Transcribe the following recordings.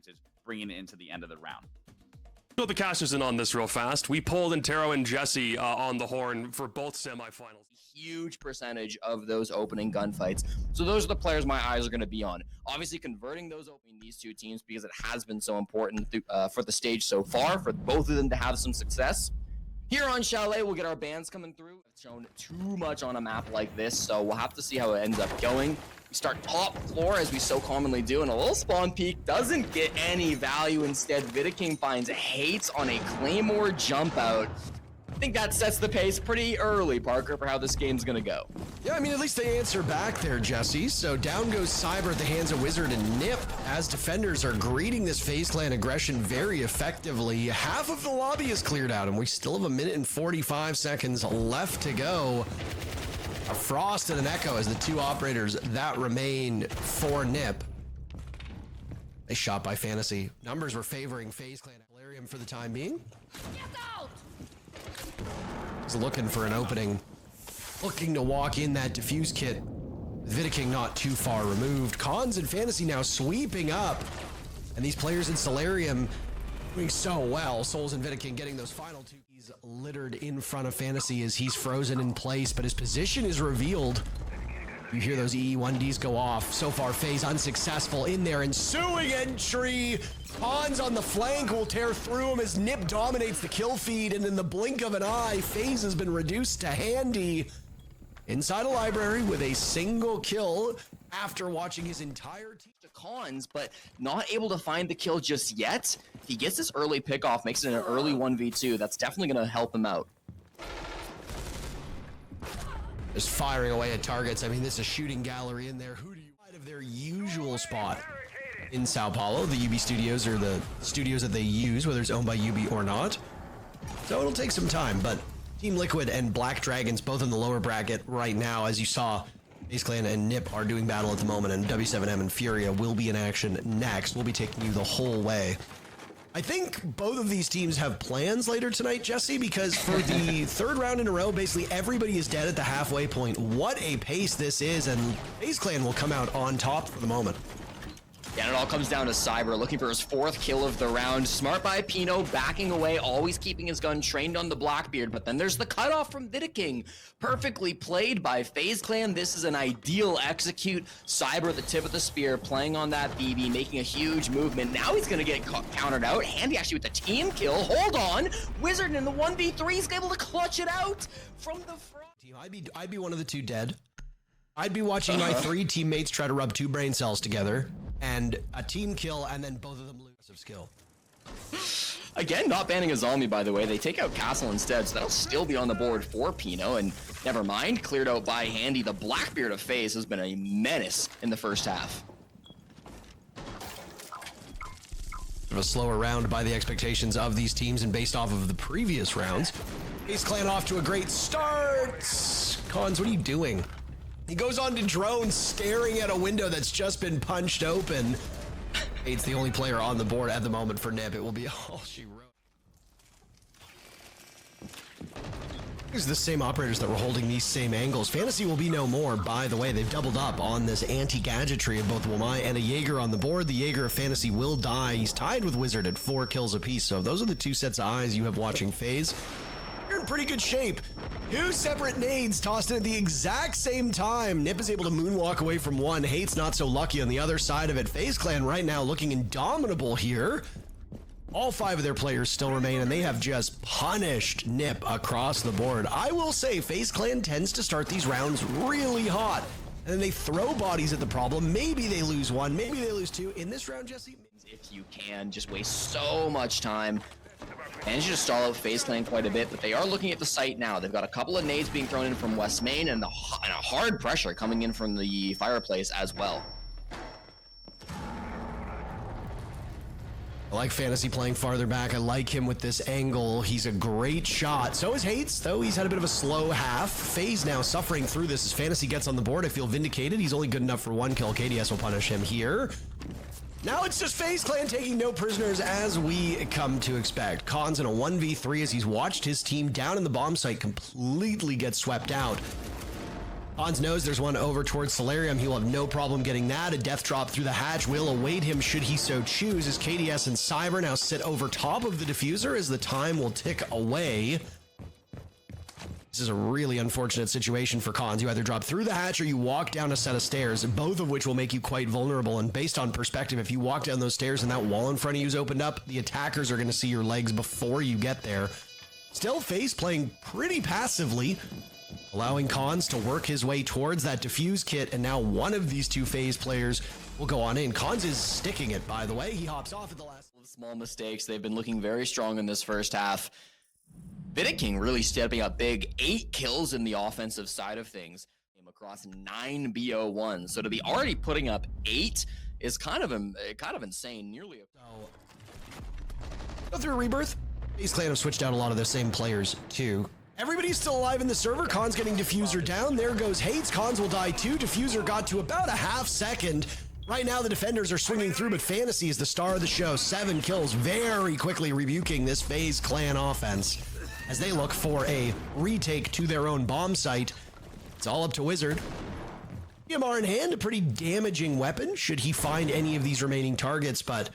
advantage bringing it into the end of the round. Put the casters in on this real fast. We pulled Intero and Jesse on the horn for both semifinals. Huge percentage of those opening gunfights. So those are the players my eyes are going to be on. Obviously, converting these two teams because it has been so important for the stage so far, for both of them to have some success. Here on Chalet, we'll get our bands coming through. It's shown too much on a map like this, so we'll have to see how it ends up going. We start top floor, as we so commonly do, and a little spawn peek doesn't get any value. Instead, Vidiking finds hates on a Claymore jump out. I think that sets the pace pretty early, Parker, for how this game's gonna go. Yeah, I mean, at least they answer back there, Jesse. So down goes Cyber at the hands of Wizard and Nip, as defenders are greeting this FaZe Clan aggression very effectively. Half of the lobby is cleared out, and we still have 1 minute and 45 seconds left to go. A Frost and an Echo as the two operators that remain for Nip. They shot by Fantasy. Numbers were favoring FaZe Clan Valerium for the time being. He's looking for an opening. Looking to walk in that defuse kit. Vidiking not too far removed. Cons and Fantasy now sweeping up. And these players in Solarium doing so well. Souls and Vidiking getting those final two. He's littered in front of Fantasy as he's frozen in place, but his position is revealed. You hear those EE1Ds go off. So far, FaZe unsuccessful in their ensuing entry. Cons on the flank will tear through him as Nip dominates the kill feed, and in the blink of an eye, FaZe has been reduced to Handy inside a library with a single kill after watching his entire team. Cons, but not able to find the kill just yet. If he gets this early pick off, makes it an early 1v2, that's definitely going to help him out. Just firing away at targets. I mean, this is a shooting gallery in there. Who do you out of their usual spot in Sao Paulo? The UB studios are the studios that they use, whether it's owned by UB or not. So it'll take some time, but Team Liquid and Black Dragons both in the lower bracket right now, as you saw. FaZe Clan and Nip are doing battle at the moment, and W7M and FURIA will be in action next. We'll be taking you the whole way. I think both of these teams have plans later tonight, Jesse, because for the third round in a row, basically everybody is dead at the halfway point. What a pace this is, and FaZe Clan will come out on top for the moment. Yeah, and it all comes down to Cyber looking for his 4th kill of the round. Smart by Pino, backing away, always keeping his gun trained on the Blackbeard. But then there's the cutoff from Vidiking. Perfectly played by FaZe Clan. This is an ideal execute. Cyber at the tip of the spear, playing on that BB, making a huge movement. Now he's going to get countered out. Handy actually with the team kill. Hold on. Wizard in the 1v3 is able to clutch it out from the front. I'd be one of the two dead. I'd be watching my 3 teammates try to rub 2 brain cells together and a team kill, and then both of them lose of skill. Again, not banning a zombie, by the way. They take out Castle instead, so that'll still be on the board for Pino, and never mind, cleared out by Handy. The Blackbeard of FaZe has been a menace in the first half. A slower round by the expectations of these teams and based off of the previous rounds. FaZe Clan off to a great start. Cons, what are you doing? He goes on to drone, staring at a window that's just been punched open. It's the only player on the board at the moment for Nip. It will be all she wrote. These are the same operators that were holding these same angles. Fantasy will be no more, by the way. They've doubled up on this anti-gadgetry of both Wamai and a Jaeger on the board. The Jaeger of Fantasy will die. He's tied with Wizard at 4 kills apiece. So those are the 2 sets of eyes you have watching FaZe. You're in pretty good shape. 2 separate nades tossed in at the exact same time. Nip is able to moonwalk away from one. Hate's not so lucky on the other side of it. FaZe Clan right now looking indomitable here. All 5 of their players still remain, and they have just punished Nip across the board. I will say, FaZe Clan tends to start these rounds really hot, and then they throw bodies at the problem. Maybe they lose 1, maybe they lose 2. In this round, Jesse? If you can, just waste so much time. Managed to stall out FaZe Clan quite a bit, but they are looking at the site now. They've got a couple of nades being thrown in from West Main, and a hard pressure coming in from the fireplace as well. I like Fantasy playing farther back. I like him with this angle. He's a great shot. So is Hates, though he's had a bit of a slow half. FaZe now suffering through this as Fantasy gets on the board. I feel vindicated. He's only good enough for 1 kill. KDS will punish him here. Now it's just FaZe Clan taking no prisoners as we come to expect. Cons in a 1v3 as he's watched his team down in the bomb site completely get swept out. Hans knows there's one over towards Solarium. He will have no problem getting that. A death drop through the hatch will await him should he so choose, as KDS and Cyber now sit over top of the diffuser as the time will tick away. This is a really unfortunate situation for Cons. You either drop through the hatch or you walk down a set of stairs, both of which will make you quite vulnerable. And based on perspective, if you walk down those stairs and that wall in front of you is opened up, the attackers are going to see your legs before you get there. Still, FaZe playing pretty passively, allowing Cons to work his way towards that defuse kit, and now one of these two FaZe players will go on in. Cons is sticking it, by the way. He hops off at the last. Small mistakes. They've been looking very strong in this first half. Vidiking really stepping up big. 8 kills in the offensive side of things. Came across 9 BO1s. So to be already putting up 8 is kind of insane. Nearly a... Go through a rebirth. FaZe Clan have switched out a lot of the same players, too. Everybody's still alive in the server. Cons getting Diffuser down. There goes Hates. Cons will die too. Diffuser got to about a half second. Right now, the defenders are swinging through, but Fantasy is the star of the show. 7 kills, very quickly rebuking this FaZe Clan offense as they look for a retake to their own bomb site. It's all up to Wizard. PMR in hand, a pretty damaging weapon should he find any of these remaining targets, but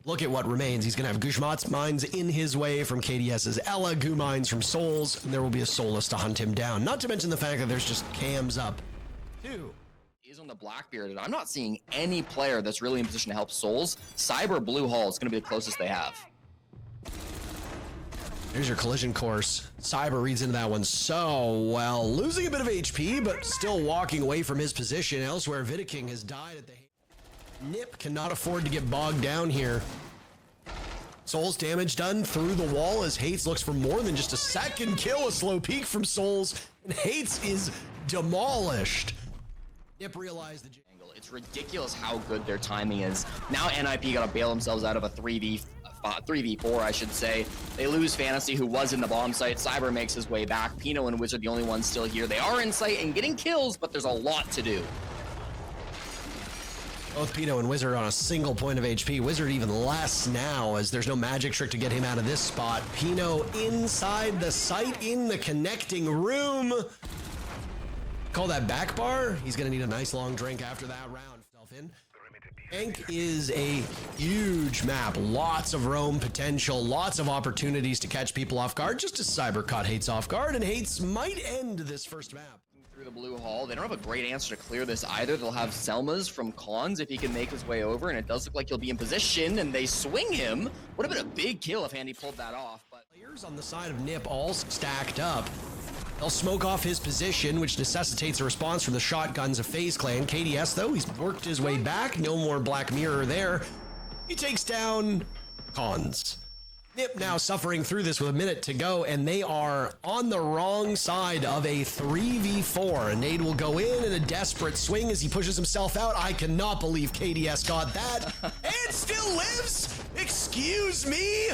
look at what remains. He's going to have Gushmat's mines in his way from KDS's Ella, Goo mines from Souls, and there will be a Soulless to hunt him down. Not to mention the fact that there's just cams up, too. He's on the Blackbeard, and I'm not seeing any player that's really in position to help Souls. Cyber Blue Hall is going to be the closest they have. Here's your collision course. Cyber reads into that one so well. Losing a bit of HP, but still walking away from his position. Elsewhere, Vidiking has died at the... Nip cannot afford to get bogged down here. Souls damage done through the wall as Hates looks for more than just a second kill. A slow peek from Souls, and Hates is demolished. Nip realized the angle. It's ridiculous how good their timing is. Now NIP got to bail themselves out of a 3v4, I should say. They lose Fantasy, who was in the bomb site. Cyber makes his way back. Pino and Wizard, the only ones still here. They are in sight and getting kills, but there's a lot to do. Both Pino and Wizard on a single point of HP. Wizard even less now, as there's no magic trick to get him out of this spot. Pino inside the site in the connecting room. Call that back bar. He's going to need a nice long drink after that round. In. Bank is a huge map. Lots of roam potential. Lots of opportunities to catch people off guard, just as Cyber caught Hates off guard, and Hates might end this first map. Through the blue hall, they don't have a great answer to clear this either. They'll have Selma's from Cons if he can make his way over, and it does look like he'll be in position, and they swing him. Would have been a big kill if Handy pulled that off. But players on the side of Nip all stacked up. They'll smoke off his position, which necessitates a response from the shotguns of FaZe Clan. KDS, though, he's worked his way back. No more Black Mirror there. He takes down Cons. Nip now suffering through this with a minute to go, and they are on the wrong side of a 3v4. A nade will go in and a desperate swing as he pushes himself out. I cannot believe KDS got that. And still lives! Excuse me!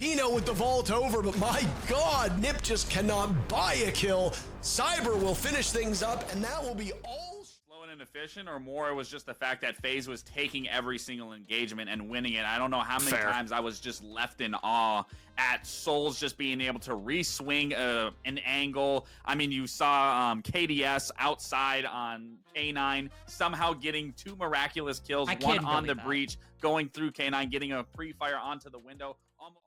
Pino with the vault over, but my God, Nip just cannot buy a kill. Cyber will finish things up, and that will be all. Slow and inefficient, or more it was just the fact that FaZe was taking every single engagement and winning it. I don't know how many times I was just left in awe at Souls just being able to re-swing an angle. I mean, you saw KDS outside on K9 somehow getting 2 miraculous kills, one on the breach, going through K9, getting a pre-fire onto the window.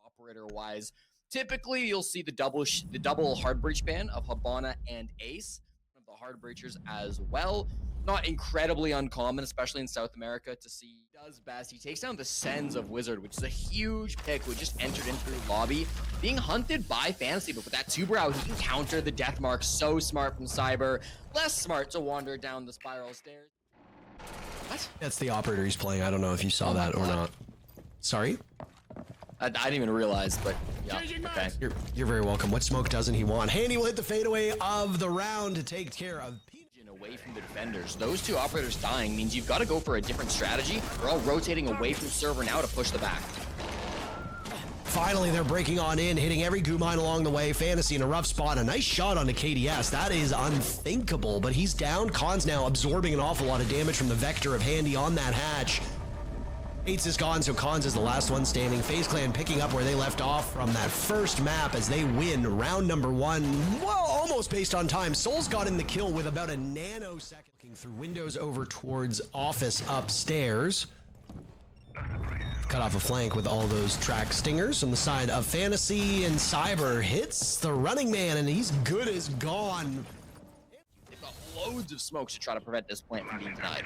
Operator-wise, typically you'll see the double hard breach ban of Habana and Ace, one of the hard breachers as well. Not incredibly uncommon, especially in South America, to see. He does best. He takes down the Sens of Wizard, which is a huge pick who just entered into the lobby, being hunted by Fantasy, but with that 2-brow, he can counter the death mark. So smart from Cyber, less smart to wander down the spiral stairs. What? That's the operator he's playing. I don't know if you saw that or not. Sorry? I didn't even realize, but yeah, okay. You're very welcome. What smoke doesn't he want? Handy will hit the fadeaway of the round to take care of away from the defenders. Those 2 operators dying means you've got to go for a different strategy. They're all rotating away from server now to push the back. Finally, they're breaking on in, hitting every goo mine along the way. Fantasy in a rough spot. A nice shot onto KDS. That is unthinkable, but he's down. Cons now absorbing an awful lot of damage from the Vector of Handy on that hatch. Hates is gone, so Cons is the last one standing. FaZe Clan picking up where they left off from that first map as they win round number 1. Well, almost based on time. Souls got in the kill with about a nanosecond. Looking through windows over towards office upstairs. Cut off a flank with all those track stingers on the side of Fantasy, and Cyber hits the running man, and he's good as gone. They've got loads of smokes to try to prevent this plant from being denied.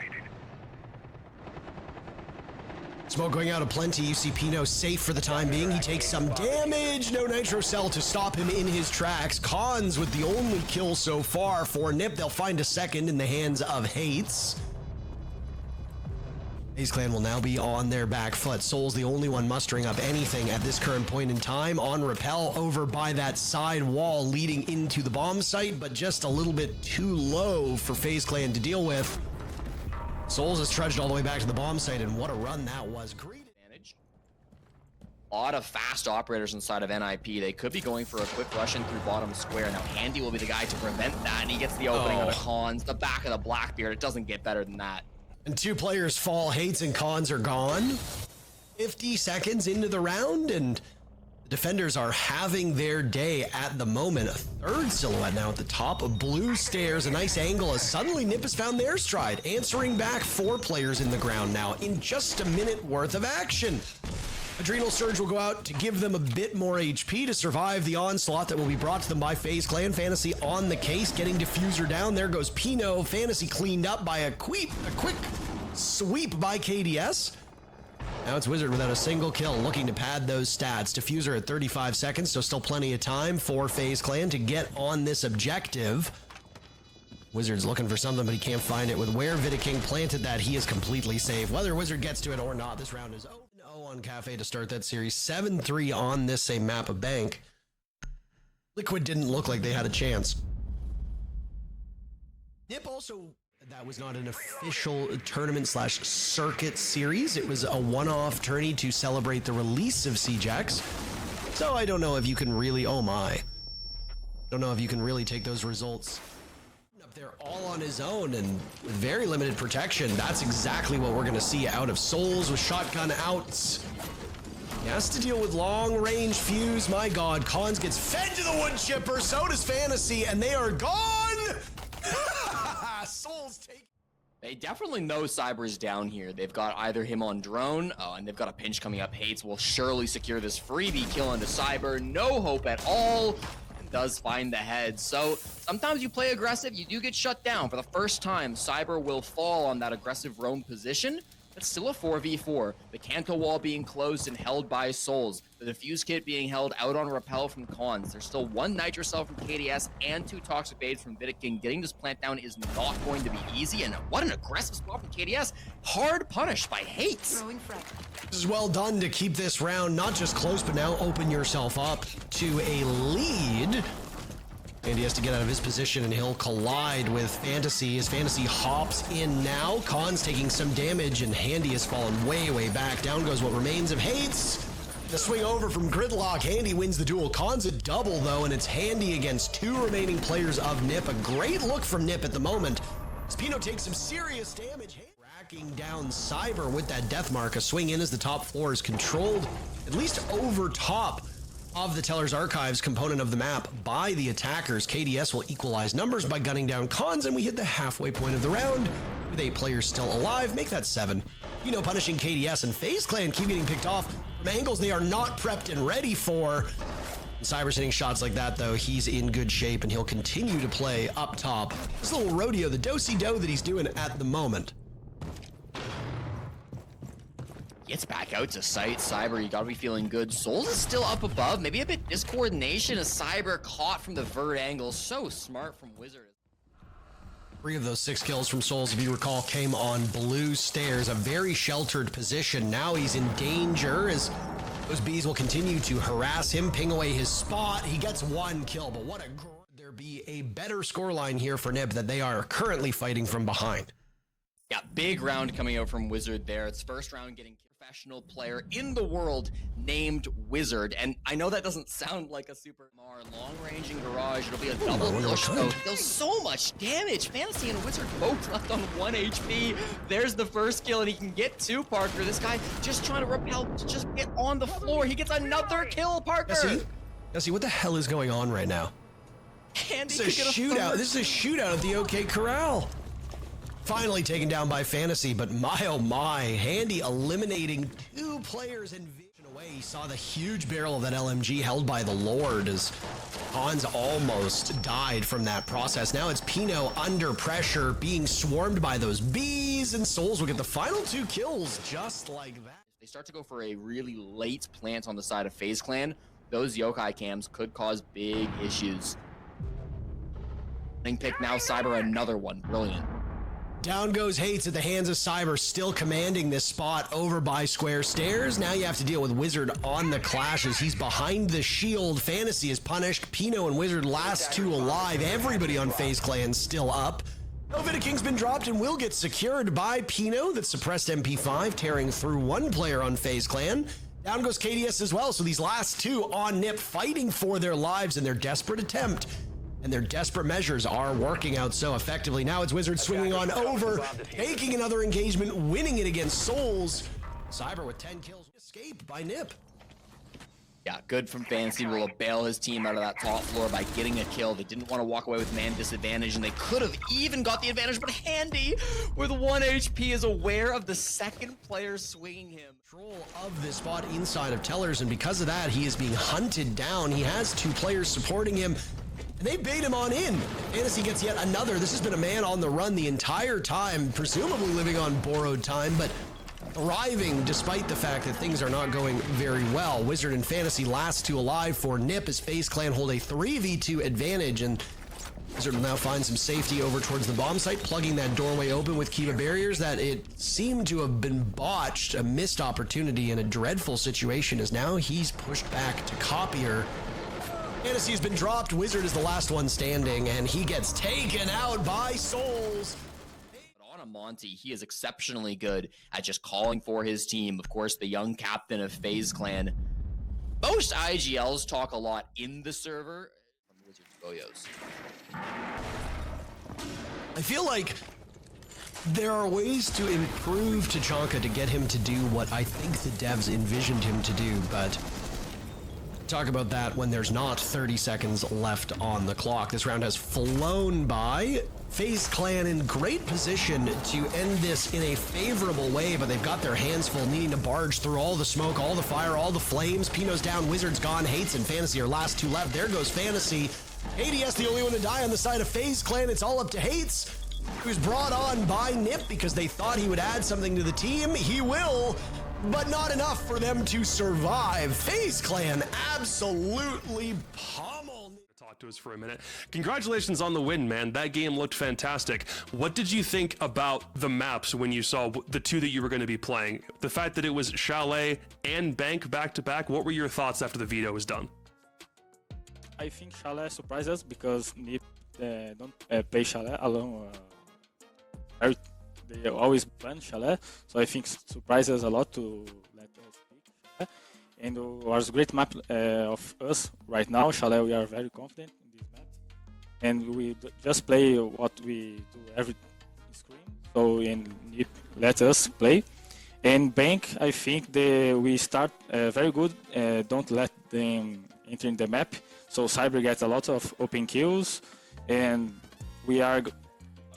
Smoke going out of plenty. You see Pino safe for the time being. He takes some damage. No nitro cell to stop him in his tracks. Cons with the only kill so far for Nip. They'll find a second in the hands of Hates. FaZe Clan will now be on their back foot. Soul's the only one mustering up anything at this current point in time. On rappel over by that side wall leading into the bomb site, but just a little bit too low for FaZe Clan to deal with. Souls has trudged all the way back to the bomb site, and what a run that was. Great advantage. A lot of fast operators inside of NIP. They could be going for a quick rush in through bottom square. Now, Handy will be the guy to prevent that, and he gets the opening on the Cons, the back of the Blackbeard. It doesn't get better than that. And two players fall. Hates and Cons are gone. 50 seconds into the round, and the defenders are having their day at the moment. A third silhouette now at the top of blue stairs. A nice angle as suddenly Nip has found their stride. Answering back, 4 players in the ground now in just a minute worth of action. Adrenal Surge will go out to give them a bit more HP to survive the onslaught that will be brought to them by FaZe Clan. Fantasy on the case, getting Diffuser down. There goes Pino. Fantasy cleaned up by a quick sweep by KDS. Now it's Wizard without a single kill, looking to pad those stats. Diffuser at 35 seconds, so still plenty of time for FaZe Clan to get on this objective. Wizard's looking for something, but he can't find it. With where Vidiking planted that, he is completely safe. Whether Wizard gets to it or not, this round is 0-0 on Cafe to start that series. 7-3 on this same map of Bank. Liquid didn't look like they had a chance. Nip also... That was not an official tournament/circuit series. It was a one-off tourney to celebrate the release of CJax. So I don't know if you can really, oh my. Don't know if you can really take those results up there all on his own and with very limited protection. That's exactly what we're gonna see out of Souls with shotgun outs. He has to deal with long-range fuse. My God, Cons gets fed to the wood chipper. So does Fantasy, and they are gone. Souls take. They definitely know Cyber's down here. They've got either him on drone, and they've got a pinch coming up. Hates will surely secure this freebie kill into Cyber. No hope at all. And does find the head. So sometimes you play aggressive, you do get shut down. For the first time, Cyber will fall on that aggressive roam position. It's still a 4v4. The Canto wall being closed and held by Souls. The defuse kit being held out on rappel from Cons. There's still 1 nitro cell from KDS and 2 toxic baids from Vidiking. Getting this plant down is not going to be easy. And what an aggressive spot from KDS. Hard punished by Hates. This is well done to keep this round not just close, but now open yourself up to a lead. And he has to get out of his position, and he'll collide with Fantasy as Fantasy hops in now. Cons taking some damage, and Handy has fallen way back. Down goes what remains of Hates. The swing over from Gridlock. Handy wins the duel. Cons a double, though, and it's Handy against 2 remaining players of Nip. A great look from Nip at the moment. Spino takes some serious damage. Tracking down Cyber with that death mark. A swing in as the top floor is controlled, at least over top of the Teller's Archives component of the map by the attackers. KDS will equalize numbers by gunning down Cons, and we hit the halfway point of the round with 8 players still alive. Make that 7. You know, punishing KDS and FaZe Clan keep getting picked off from angles they are not prepped and ready for. Cyber's hitting shots like that, though. He's in good shape, and he'll continue to play up top. This little rodeo, the do-si-do that he's doing at the moment. Gets back out to sight. Cyber, you gotta be feeling good. Souls is still up above. Maybe a bit discoordination as Cyber caught from the vert angle. So smart from Wizard. 3 of those 6 kills from Souls, if you recall, came on blue stairs. A very sheltered position. Now he's in danger as those bees will continue to harass him, ping away his spot. He gets 1 kill, but what a... There be a better scoreline here for Nib that they are currently fighting from behind. Yeah, big round coming out from Wizard there. It's first round getting professional player in the world named Wizard. And I know that doesn't sound like a super long range in garage. It'll be a double push though. Deals so much damage. Fantasy and Wizard both left on 1 HP. There's the first kill, and he can get 2, Parker. This guy just trying to repel, just get on the floor. He gets another kill, Parker. Jesse, what the hell is going on right now? Handy This is a could get shootout. third. This is a shootout at the OK Corral. Finally taken down by Fantasy, but my oh my, Handy eliminating 2 players in vision away. He saw the huge barrel of that LMG held by the Lord as Hans almost died from that process. Now it's Pino under pressure, being swarmed by those bees, and Souls will get the final 2 kills just like that. If they start to go for a really late plant on the side of FaZe Clan, those yokai cams could cause big issues. Pick now, Cyber, another one. Brilliant. Down goes Hates at the hands of Cyber, still commanding this spot over by Square Stairs. Now you have to deal with Wizard on the clashes. He's behind the shield. Fantasy is punished. Pino and Wizard last 2 alive. Everybody on FaZe Clan still up. Novita King's been dropped and will get secured by Pino that suppressed MP5, tearing through 1 player on FaZe Clan. Down goes KDS as well, so these last 2 on Nip fighting for their lives in their desperate attempt. And their desperate measures are working out so effectively. Now it's Wizard swinging on over, taking another engagement, winning it against Souls. Cyber with 10 kills. Escape by Nip. Yeah, good from Fantasy. Will bail his team out of that top floor by getting a kill. They didn't want to walk away with man disadvantage, and they could have even got the advantage, but Handy, with 1 HP, is aware of the second player swinging him. Control of this spot inside of Tellers, and because of that, he is being hunted down. He has 2 players supporting him. And they bait him on in. Fantasy gets yet another. This has been a man on the run the entire time, presumably living on borrowed time, but thriving despite the fact that things are not going very well. Wizard and Fantasy last 2 alive for Nip as FaZe Clan hold a 3v2 advantage, and Wizard will now find some safety over towards the bomb site, plugging that doorway open with Kiva barriers that it seemed to have been botched, a missed opportunity in a dreadful situation, as now he's pushed back to Copier. Fantasy has been dropped. Wizard is the last one standing, and he gets taken out by Souls. But on Monty, he is exceptionally good at just calling for his team. Of course, the young captain of FaZe Clan. Most IGLs talk a lot in the server from Wizard's Goyos. I feel like there are ways to improve Tachanka to get him to do what I think the devs envisioned him to do, but talk about that when there's not 30 seconds left on the clock. This round has flown by. FaZe Clan in great position to end this in a favorable way, but they've got their hands full, needing to barge through all the smoke, all the fire, all the flames. Pino's down, Wizard's gone, Hates and Fantasy are last 2 left. There goes Fantasy. ADS the only one to die on the side of FaZe Clan. It's all up to Hates, who's brought on by Nip because they thought he would add something to the team. He will, but not enough for them to survive. FaZe Clan absolutely pummeled. Talk to us for a minute. Congratulations on the win, man. That game looked fantastic. What did you think about the maps when you saw the 2 that you were going to be playing? The fact that it was Chalet and Bank back to back, what were your thoughts after the veto was done? I think Chalet surprised us because Nip don't play Chalet alone. They always ban Chalet, so I think surprised us a lot to let us pick Chalet. And it was a great map of us right now. Chalet, we are very confident in this map, and we just play what we do every screen. So and Nip let us play. And Bank, I think we start very good. Don't let them enter in the map. So Cyber gets a lot of open kills, and we are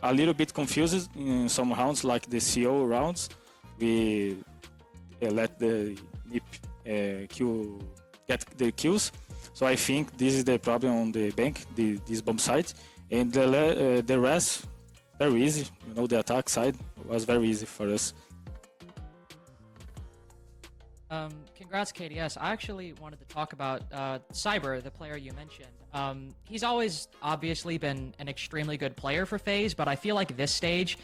a little bit confused in some rounds, like the CO rounds. We let the Nip get the kills. So I think this is the problem on the Bank, this bomb site. And the rest, very easy. You know, the attack side was very easy for us. Congrats, KDS. I actually wanted to talk about Cyber, the player you mentioned. He's always obviously been an extremely good player for FaZe, but I feel like this stage,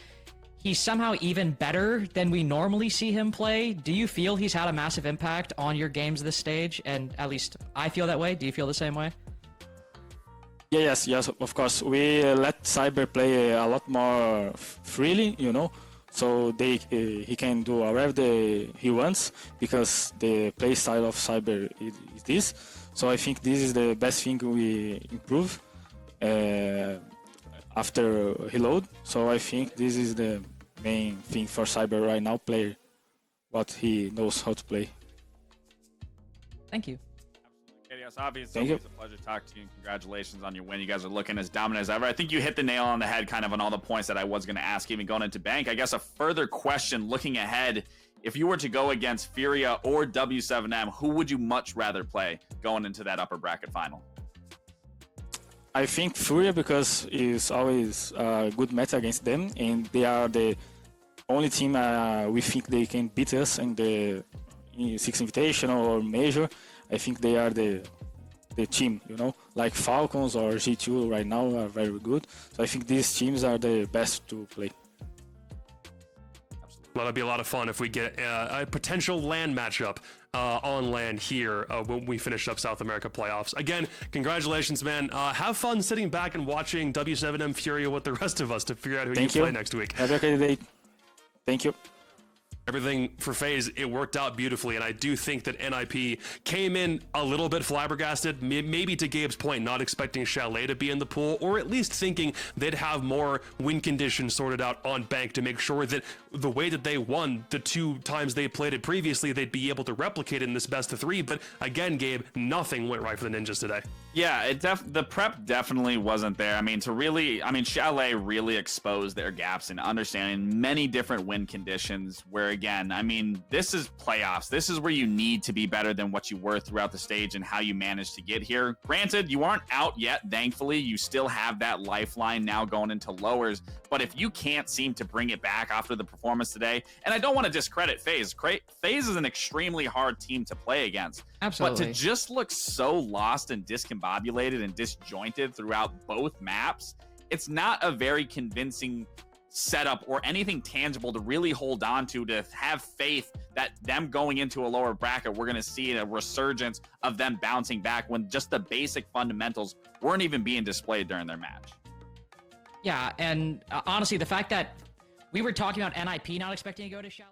he's somehow even better than we normally see him play. Do you feel he's had a massive impact on your games this stage? And at least I feel that way. Do you feel the same way? Yes, of course. We let Cyber play a lot more freely, you know. So he can do whatever he wants because the play style of Cyber is this. So I think this is the best thing we improve after reload. So I think this is the main thing for Cyber right now, play what he knows how to play. Thank you. Yes, obviously, Thank you. it's a pleasure talking to you, and congratulations on your win. You guys are looking as dominant as ever. I think you hit the nail on the head kind of on all the points that I was going to ask, even going into Bank. I guess a further question, looking ahead, if you were to go against FURIA or W7M, who would you much rather play going into that upper bracket final? I think FURIA, because it's always a good match against them, and they are the only team we think they can beat us in the Six Invitational or Major. I think they are the team, you know, like Falcons or G2 right now are very good. So I think these teams are the best to play. Well, that'd be a lot of fun if we get a potential LAN matchup on LAN here when we finish up South America playoffs. Again, congratulations, man. Have fun sitting back and watching W7M FURIA with the rest of us to figure out who you play next week. Have a great day. Thank you. Everything for FaZe, it worked out beautifully, and I do think that NIP came in a little bit flabbergasted, maybe to Gabe's point, not expecting Chalet to be in the pool, or at least thinking they'd have more win conditions sorted out on Bank to make sure that the way that they won the 2 times they played it previously, they'd be able to replicate it in this best of 3. But again, Gabe, nothing went right for the Ninjas today. Yeah, the prep definitely wasn't there. I mean, Chalet really exposed their gaps in understanding many different win conditions where, again, I mean, this is playoffs. This is where you need to be better than what you were throughout the stage and how you managed to get here. Granted, you aren't out yet, thankfully. You still have that lifeline now going into lowers. But if you can't seem to bring it back after the performance today, and I don't want to discredit FaZe. FaZe is an extremely hard team to play against. Absolutely. But to just look so lost and discombobulated and disjointed throughout both maps, it's not a very convincing setup or anything tangible to really hold on to have faith that them going into a lower bracket, we're going to see a resurgence of them bouncing back when just the basic fundamentals weren't even being displayed during their match. Yeah, and honestly, the fact that we were talking about NIP not expecting to go to Chalet.